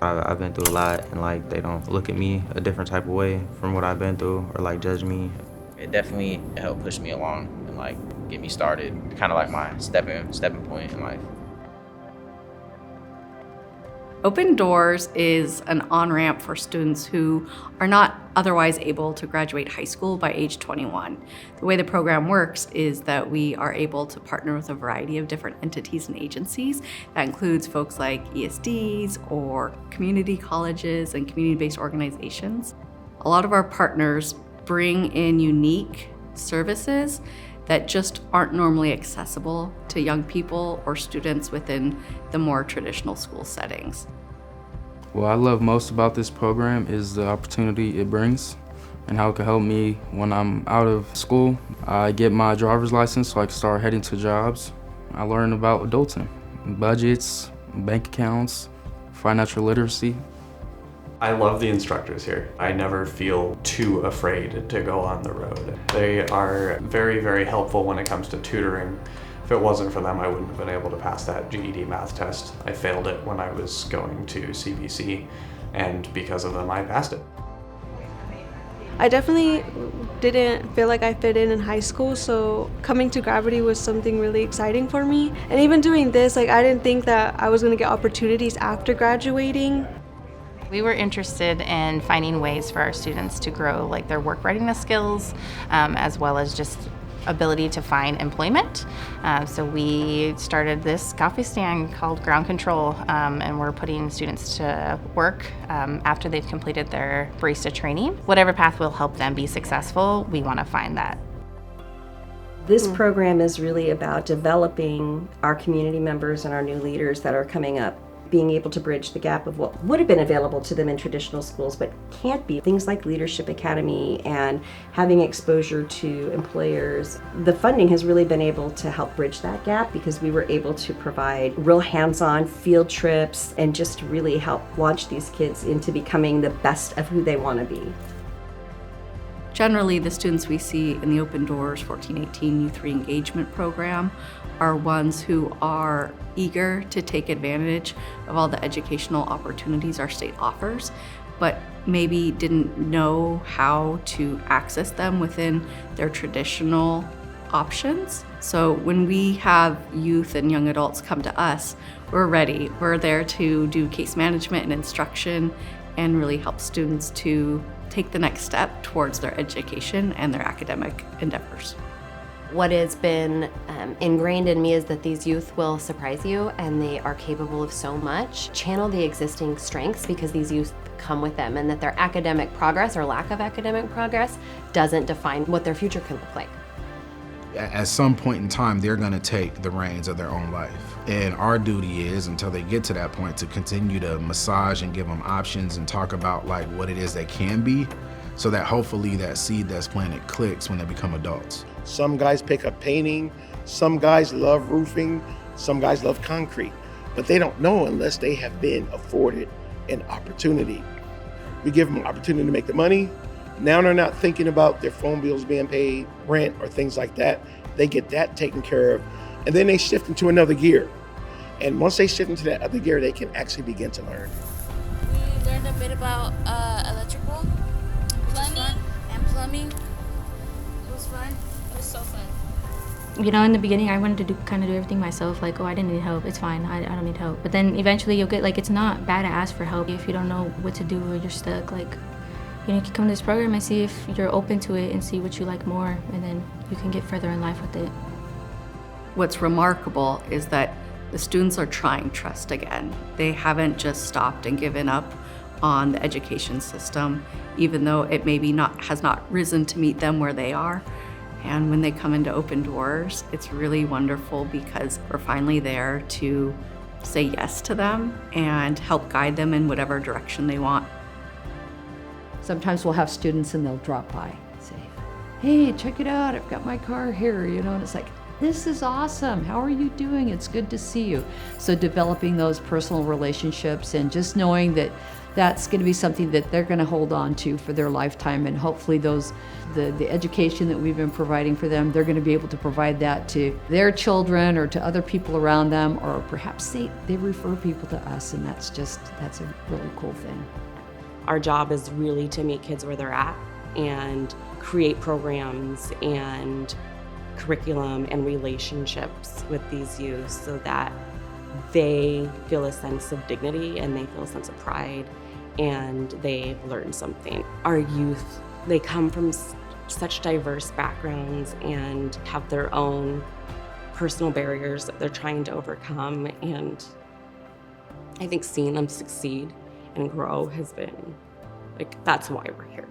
I've been through a lot, and like they don't look at me a different type of way from what I've been through or like judge me. It definitely helped push me along and like get me started, kind of like my stepping point in life. Open Doors is an on-ramp for students who are not otherwise able to graduate high school by age 21. The way the program works is that we are able to partner with a variety of different entities and agencies. That includes folks like ESDs or community colleges and community-based organizations. A lot of our partners bring in unique services that just aren't normally accessible to young people or students within the more traditional school settings. What I love most about this program is the opportunity it brings and how it can help me when I'm out of school. I get my driver's license so I can start heading to jobs. I learn about adulting, budgets, bank accounts, financial literacy. I love the instructors here. I never feel too afraid to go on the road. They are very, very helpful when it comes to tutoring. If it wasn't for them, I wouldn't have been able to pass that GED math test. I failed it when I was going to CBC, and because of them, I passed it. I definitely didn't feel like I fit in high school, so coming to Gravity was something really exciting for me. And even doing this, I didn't think that I was gonna get opportunities after graduating. We were interested in finding ways for our students to grow their work readiness skills, as well as just ability to find employment. So we started this coffee stand called Ground Control, and we're putting students to work after they've completed their barista training. Whatever path will help them be successful, we want to find that. This program is really about developing our community members and our new leaders that are coming up, being able to bridge the gap of what would have been available to them in traditional schools but can't be. Things like Leadership Academy and having exposure to employers. The funding has really been able to help bridge that gap because we were able to provide real hands-on field trips and just really help launch these kids into becoming the best of who they want to be. Generally, the students we see in the Open Doors 14-18 Youth Reengagement program are ones who are eager to take advantage of all the educational opportunities our state offers, but maybe didn't know how to access them within their traditional options. So when we have youth and young adults come to us, we're ready. We're there to do case management and instruction and really help students to take the next step towards their education and their academic endeavors. What has been ingrained in me is that these youth will surprise you and they are capable of so much. Channel the existing strengths because these youth come with them, and that their academic progress or lack of academic progress doesn't define what their future can look like. At some point in time, they're going to take the reins of their own life. And our duty is, until they get to that point, to continue to massage and give them options and talk about what it is they can be, so that hopefully that seed that's planted clicks when they become adults. Some guys pick up painting, some guys love roofing, some guys love concrete, but they don't know unless they have been afforded an opportunity. We give them an opportunity to make the money. Now they're not thinking about their phone bills being paid, rent, or things like that. They get that taken care of, and then they shift into another gear. And once they shift into that other gear, they can actually begin to learn. We learned a bit about electrical, plumbing. It was fun. It was so fun. You know, in the beginning, I wanted to kind of do everything myself. Oh, I didn't need help. It's fine. I don't need help. But then eventually you'll get, it's not bad to ask for help if you don't know what to do or you're stuck. You can come to this program and see if you're open to it and see what you like more, and then you can get further in life with it. What's remarkable is that the students are trying trust again. They haven't just stopped and given up on the education system, even though it maybe has not risen to meet them where they are. And when they come into Open Doors, it's really wonderful because we're finally there to say yes to them and help guide them in whatever direction they want. Sometimes we'll have students and they'll drop by and say, hey, check it out, I've got my car here, and it's this is awesome. How are you doing? It's good to see you. So developing those personal relationships and just knowing that that's going to be something that they're going to hold on to for their lifetime, and hopefully the education that we've been providing for them, they're going to be able to provide that to their children or to other people around them, or perhaps they refer people to us, and that's a really cool thing. Our job is really to meet kids where they're at and create programs and curriculum and relationships with these youth so that they feel a sense of dignity and they feel a sense of pride and they've learned something. Our youth, they come from such diverse backgrounds and have their own personal barriers that they're trying to overcome, and I think seeing them succeed and grow has been, like, that's why we're here.